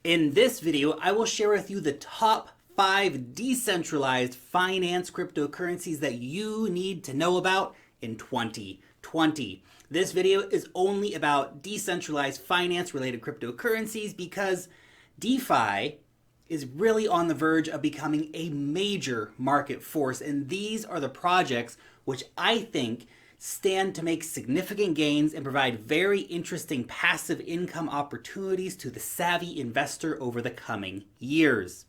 In this video, I will share with you the top 5 decentralized finance cryptocurrencies that you need to know about in 2020. This video is only about decentralized finance related cryptocurrencies because DeFi is really on the verge of becoming a major market force, and these are the projects which I think stand to make significant gains and provide very interesting passive income opportunities to the savvy investor over the coming years.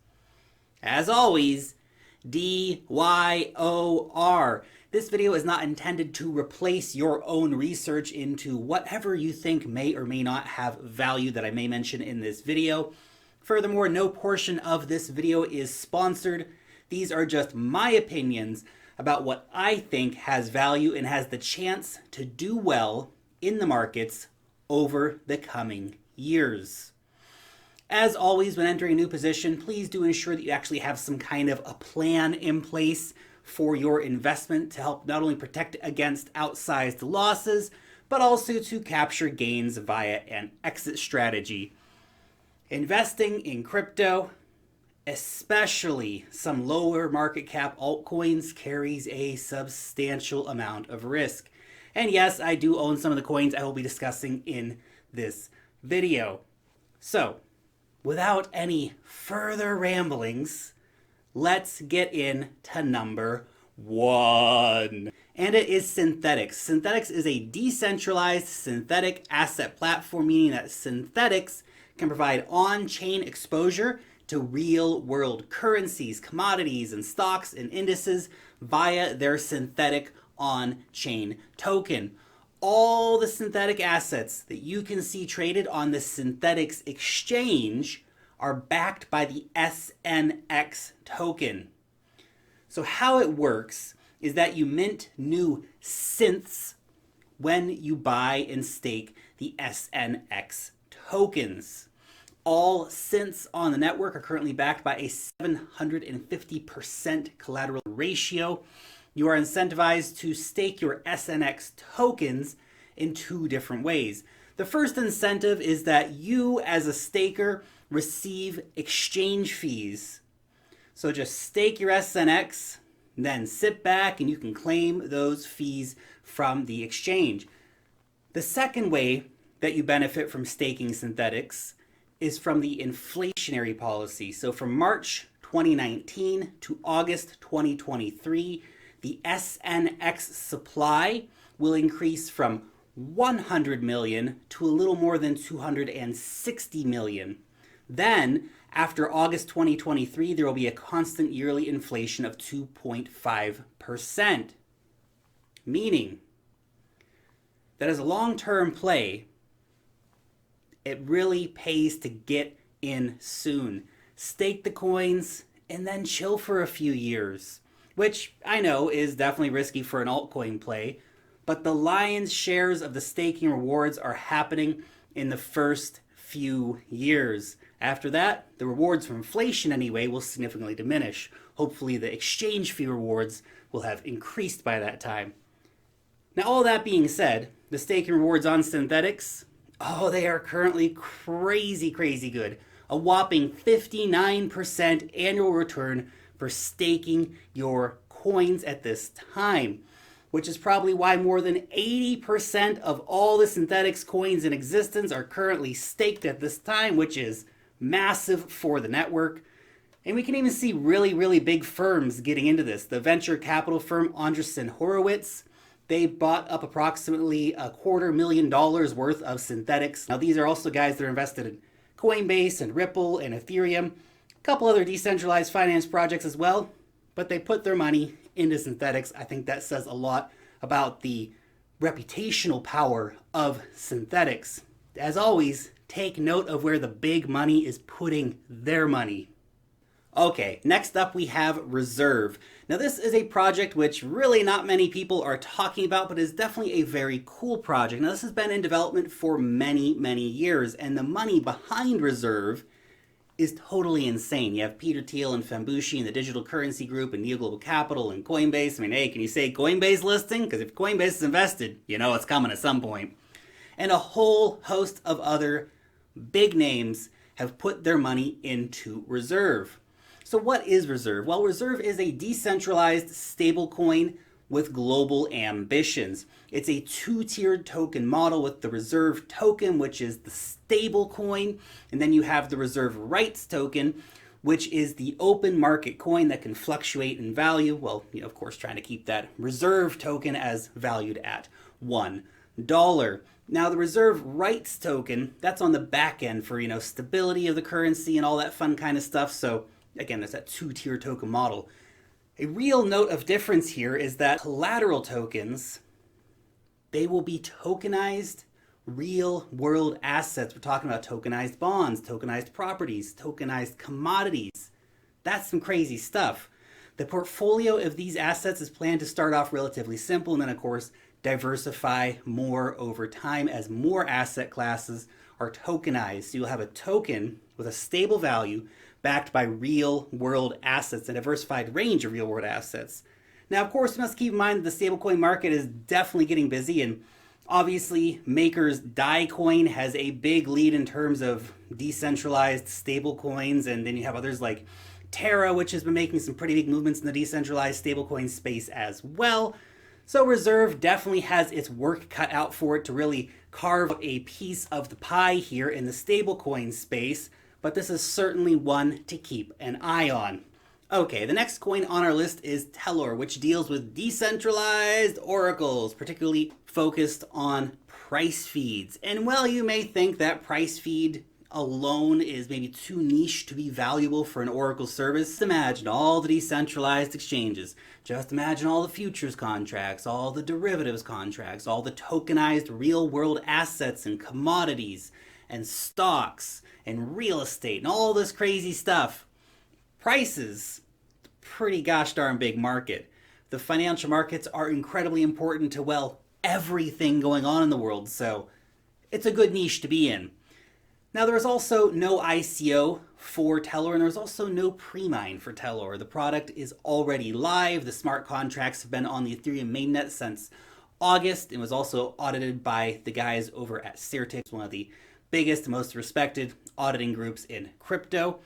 As always, DYOR. This video is not intended to replace your own research into whatever you think may or may not have value that I may mention in this video. Furthermore, no portion of this video is sponsored. These are just my opinions about what I think has value and has the chance to do well in the markets over the coming years. As always, when entering a new position, please do ensure that you actually have some kind of a plan in place for your investment to help not only protect against outsized losses, but also to capture gains via an exit strategy. Investing in crypto, especially some lower market cap altcoins, carries a substantial amount of risk. And yes, I do own some of the coins I will be discussing in this video. So, without any further ramblings, let's get into number 1. And it is Synthetix. Synthetix is a decentralized synthetic asset platform, meaning that Synthetix can provide on-chain exposure to real-world currencies, commodities, and stocks and indices via their synthetic on-chain token. All the synthetic assets that you can see traded on the Synthetix exchange are backed by the SNX token. So how it works is that you mint new synths when you buy and stake the SNX tokens. All synths on the network are currently backed by a 750% collateral ratio. You are incentivized to stake your SNX tokens in 2 different ways. The first incentive is that you, as a staker, receive exchange fees. So just stake your SNX, then sit back and you can claim those fees from the exchange. The second way that you benefit from staking Synthetix is from the inflationary policy. So from March 2019 to August 2023, the SNX supply will increase from 100 million to a little more than 260 million. Then, after August 2023, there will be a constant yearly inflation of 2.5%. Meaning that as a long-term play, it really pays to get in soon. Stake the coins and then chill for a few years, which I know is definitely risky for an altcoin play, but the lion's shares of the staking rewards are happening in the first few years. After that, the rewards from inflation anyway will significantly diminish. Hopefully the exchange fee rewards will have increased by that time. Now, all that being said, the staking rewards on Synthetix, they are currently crazy good. A whopping 59% annual return for staking your coins at this time, which is probably why more than 80% of all the Synthetix coins in existence are currently staked at this time, which is massive for the network. And we can even see really big firms getting into this. The venture capital firm Andreessen Horowitz, they bought up approximately $250,000 worth of Synthetix. Now these are also guys that are invested in Coinbase and Ripple and Ethereum, a couple other decentralized finance projects as well, but they put their money into Synthetix. I think that says a lot about the reputational power of Synthetix. As always, take note of where the big money is putting their money. Okay, next up we have Reserve. Now this is a project which really not many people are talking about, but is definitely a very cool project. Now this has been in development for many years, and the money behind Reserve is totally insane. You have Peter Thiel and Fambushi and the Digital Currency Group and Neo Global Capital and Coinbase. I mean, hey, can you say Coinbase listing? Because if Coinbase is invested, you know it's coming at some point. And a whole host of other big names have put their money into Reserve. So what is Reserve? Well, Reserve is a decentralized stablecoin with global ambitions. It's a two-tiered token model with the Reserve token, which is the stable coin, and then you have the Reserve rights token, which is the open market coin that can fluctuate in value. Well, of course, trying to keep that Reserve token as valued at $1. Now, the Reserve rights token, that's on the back end for, stability of the currency and all that fun kind of stuff. So again, there's that two-tier token model. A real note of difference here is that collateral tokens, they will be tokenized real world assets. We're talking about tokenized bonds, tokenized properties, tokenized commodities. That's some crazy stuff. The portfolio of these assets is planned to start off relatively simple and then, of course, diversify more over time as more asset classes are tokenized. So you'll have a token with a stable value backed by real world assets, a diversified range of real world assets. Now, of course, you must keep in mind that the stablecoin market is definitely getting busy, and obviously Maker's DAI coin has a big lead in terms of decentralized stablecoins, and then you have others like Terra, which has been making some pretty big movements in the decentralized stablecoin space as well. So Reserve definitely has its work cut out for it to really carve a piece of the pie here in the stablecoin space, but this is certainly one to keep an eye on. Okay, the next coin on our list is Tellor, which deals with decentralized oracles, particularly focused on price feeds. And while you may think that price feed alone is maybe too niche to be valuable for an oracle service, just imagine all the decentralized exchanges. Just imagine all the futures contracts, all the derivatives contracts, all the tokenized real world assets and commodities and stocks and real estate and all this crazy stuff. Prices, pretty gosh darn big market. The financial markets are incredibly important to, well, everything going on in the world, so it's a good niche to be in. Now, there is also no ICO for Tellor, and there's also no pre-mine for Tellor. The product is already live. The smart contracts have been on the Ethereum mainnet since August and was also audited by the guys over at Synthetix, one of the biggest, most respected auditing groups in crypto.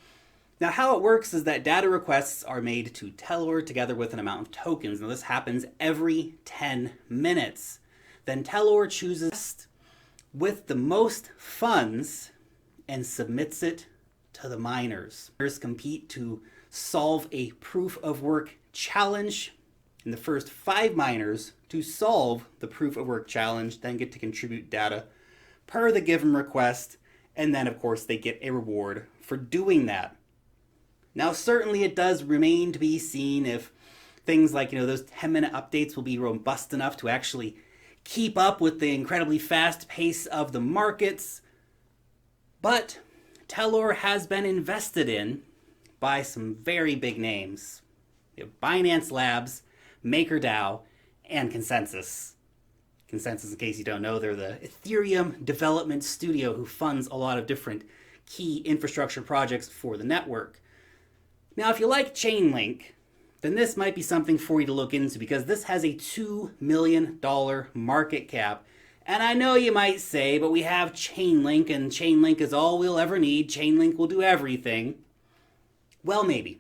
Now, how it works is that data requests are made to Tellor together with an amount of tokens. Now, this happens every 10 minutes. Then Tellor chooses with the most funds and submits it to the miners. Miners compete to solve a proof of work challenge, and the first 5 miners to solve the proof of work challenge then get to contribute data per the given request, and then of course they get a reward for doing that. Now, certainly it does remain to be seen if things like, those 10-minute updates will be robust enough to actually keep up with the incredibly fast pace of the markets. But Tellor has been invested in by some very big names. Binance Labs, MakerDAO, and Consensus. Consensus, in case you don't know, they're the Ethereum development studio who funds a lot of different key infrastructure projects for the network. Now, if you like Chainlink, then this might be something for you to look into because this has a $2 million market cap. And I know you might say, but we have Chainlink, and Chainlink is all we'll ever need. Chainlink will do everything. Well, maybe.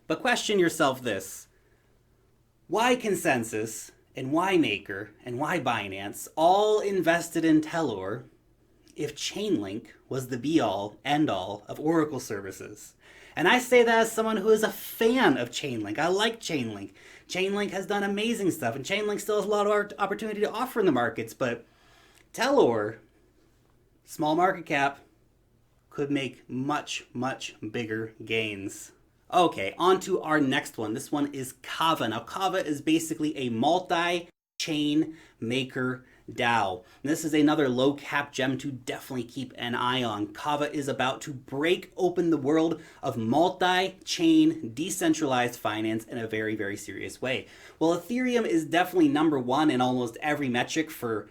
But question yourself this. Why Consensus, and why Maker, and why Binance all invested in Tellor if Chainlink was the be-all, end-all of Oracle services? And I say that as someone who is a fan of Chainlink. I like Chainlink. Chainlink has done amazing stuff, and Chainlink still has a lot of opportunity to offer in the markets, but Tellor, small market cap, could make much, much bigger gains. Okay, on to our next one. This one is Kava. Now, Kava is basically a multi-chain maker DAO. And this is another low cap gem to definitely keep an eye on. Kava is about to break open the world of multi-chain decentralized finance in a very, very serious way. Well, Ethereum is definitely number one in almost every metric for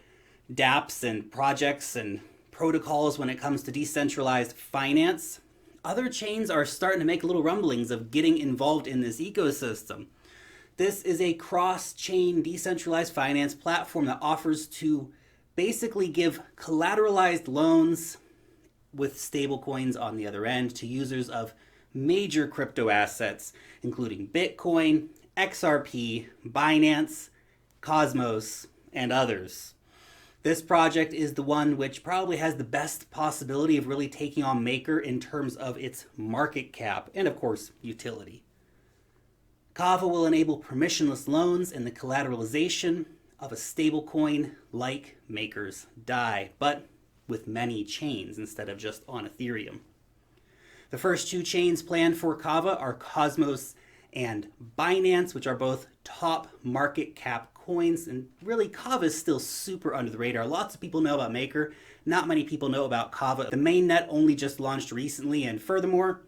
dApps and projects and protocols when it comes to decentralized finance. Other chains are starting to make little rumblings of getting involved in this ecosystem. This is a cross-chain decentralized finance platform that offers to basically give collateralized loans with stablecoins on the other end to users of major crypto assets, including Bitcoin, XRP, Binance, Cosmos, and others. This project is the one which probably has the best possibility of really taking on Maker in terms of its market cap and, of course, utility. Kava will enable permissionless loans and the collateralization of a stablecoin like Maker's DAI, but with many chains instead of just on Ethereum. The first two chains planned for Kava are Cosmos and Binance, which are both top market cap coins, and really Kava is still super under the radar. Lots of people know about Maker, not many people know about Kava. The mainnet only just launched recently, and furthermore,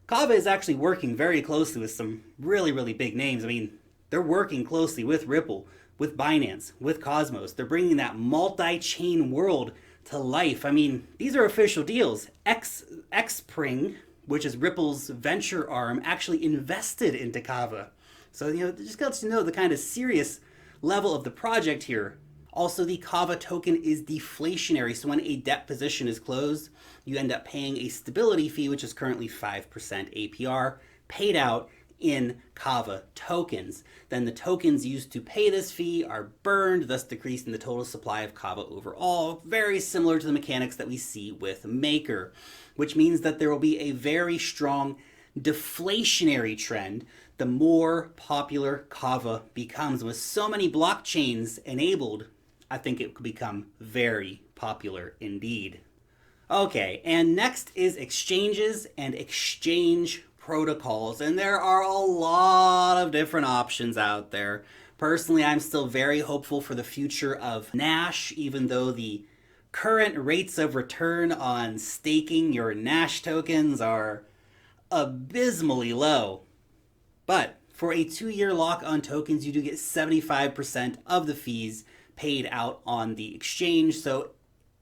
Kava is actually working very closely with some really big names. I mean, they're working closely with Ripple, with Binance, with Cosmos. They're bringing that multi-chain world to life. I mean, these are official deals. Xpring, which is Ripple's venture arm, actually invested into Kava. So, just lets you know the kind of serious level of the project here. Also, the Kava token is deflationary, so when a debt position is closed, you end up paying a stability fee, which is currently 5% APR, paid out in Kava tokens. Then the tokens used to pay this fee are burned, thus decreasing the total supply of Kava overall, very similar to the mechanics that we see with Maker, which means that there will be a very strong deflationary trend the more popular Kava becomes. With so many blockchains enabled, I think it could become very popular indeed. Okay, and next is exchanges and exchange protocols, and there are a lot of different options out there. Personally, I'm still very hopeful for the future of Nash, even though the current rates of return on staking your Nash tokens are abysmally low. But for a 2-year lock on tokens, you do get 75% of the fees paid out on the exchange. So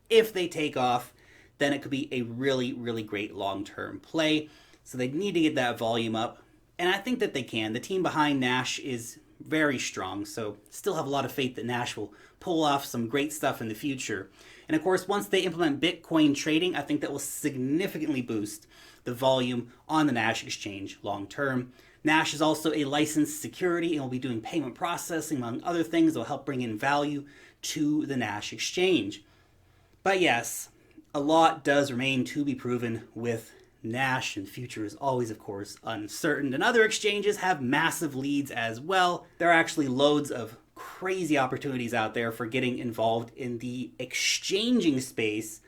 if they take off, then it could be a really great long-term play. So they need to get that volume up, and I think that they can. The team behind Nash is very strong, so still have a lot of faith that Nash will pull off some great stuff in the future. And of course, once they implement Bitcoin trading, I think that will significantly boost the volume on the Nash exchange long term. Nash is also a licensed security and will be doing payment processing, among other things that will help bring in value to the Nash exchange. But yes, a lot does remain to be proven with Nash, and the future is always, of course, uncertain. And other exchanges have massive leads as well. There are actually loads of crazy opportunities out there for getting involved in the exchanging space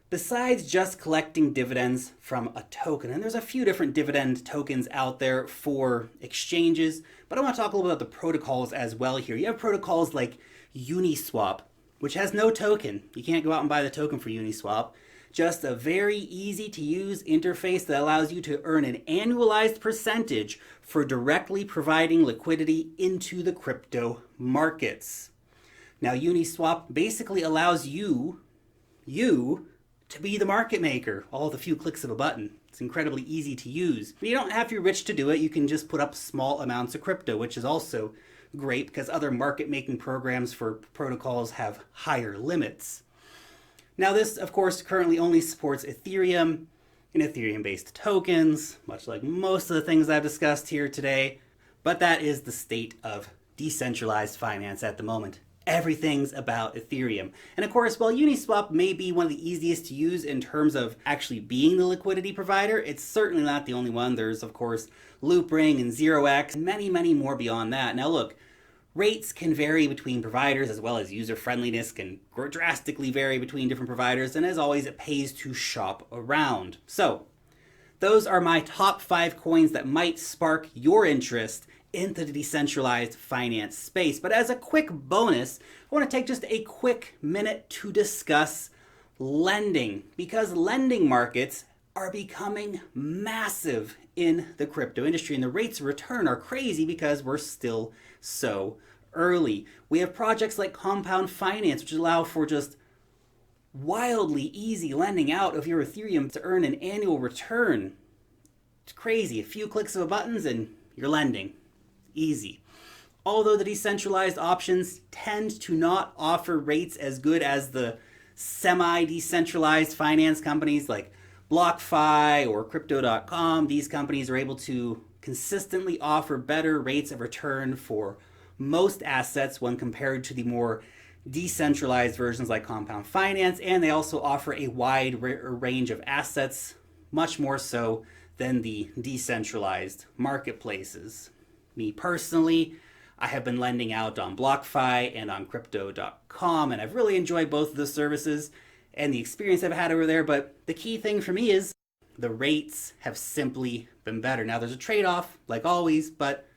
besides just collecting dividends from a token. And there's a few different dividend tokens out there for exchanges, but I want to talk a little bit about the protocols as well here. You have protocols like Uniswap, which has no token. You can't go out and buy the token for Uniswap. Just a very easy to use interface that allows you to earn an annualized percentage for directly providing liquidity into the crypto markets. Now, Uniswap basically allows you to be the market maker, all with a few clicks of a button. It's incredibly easy to use. But you don't have to be rich to do it. You can just put up small amounts of crypto, which is also great because other market making programs for protocols have higher limits. Now this, of course, currently only supports Ethereum and Ethereum-based tokens, much like most of the things I've discussed here today, but that is the state of decentralized finance at the moment. Everything's about Ethereum. And of course, while Uniswap may be one of the easiest to use in terms of actually being the liquidity provider, it's certainly not the only one. There's, of course, Loopring and 0x, and many more beyond that. Now look, rates can vary between providers, as well as user friendliness can drastically vary between different providers, and as always, it pays to shop around. So, those are my top 5 coins that might spark your interest into the decentralized finance space. But as a quick bonus, I want to take just a quick minute to discuss lending, because lending markets are becoming massive in the crypto industry, and the rates of return are crazy because we're still so early. We have projects like Compound Finance, which allow for just wildly easy lending out of your Ethereum to earn an annual return. It's crazy. A few clicks of buttons and you're lending. Easy. Although the decentralized options tend to not offer rates as good as the semi-decentralized finance companies like BlockFi or cryptodotcom. These companies are able to consistently offer better rates of return for most assets when compared to the more decentralized versions like compound finance, and they also offer a wide range of assets, much more so than the decentralized marketplaces. Me personally, I have been lending out on BlockFi and on cryptodotcom, and I've really enjoyed both of the services and the experience I've had over there, but the key thing for me is the rates have simply been better. Now there's a trade-off, like always, but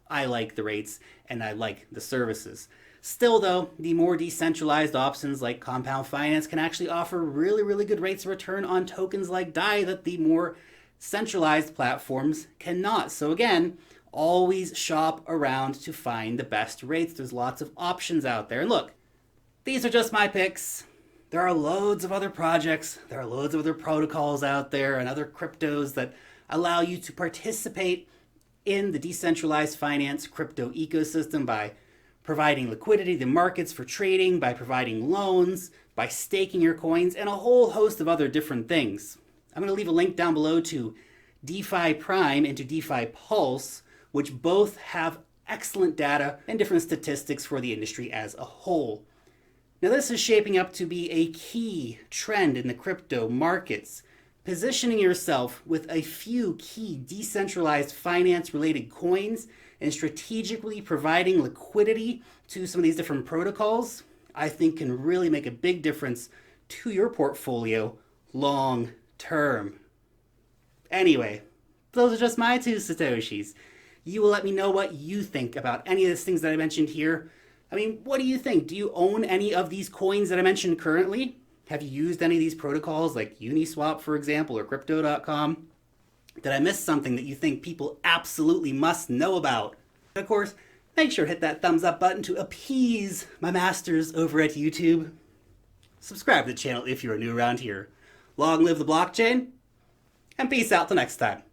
I like the rates and I like the services. Still though, the more decentralized options like compound finance can actually offer really, really good rates of return on tokens like DAI that the more centralized platforms cannot. So again, always shop around to find the best rates. There's lots of options out there. And look, these are just my picks. There are loads of other projects, there are loads of other protocols out there and other cryptos that allow you to participate in the decentralized finance crypto ecosystem by providing liquidity to markets for trading, by providing loans, by staking your coins, and a whole host of other different things. I'm going to leave a link down below to DeFi Prime and to DeFi Pulse, which both have excellent data and different statistics for the industry as a whole. Now this is shaping up to be a key trend in the crypto markets. Positioning yourself with a few key decentralized finance-related coins and strategically providing liquidity to some of these different protocols, I think can really make a big difference to your portfolio long term. Anyway, those are just my 2 Satoshis. You will let me know what you think about any of these things that I mentioned here. I mean, what do you think? Do you own any of these coins that I mentioned currently? Have you used any of these protocols like Uniswap, for example, or crypto.com? Did I miss something that you think people absolutely must know about? And of course, make sure to hit that thumbs up button to appease my masters over at YouTube. Subscribe to the channel if you are new around here. Long live the blockchain, and peace out till next time.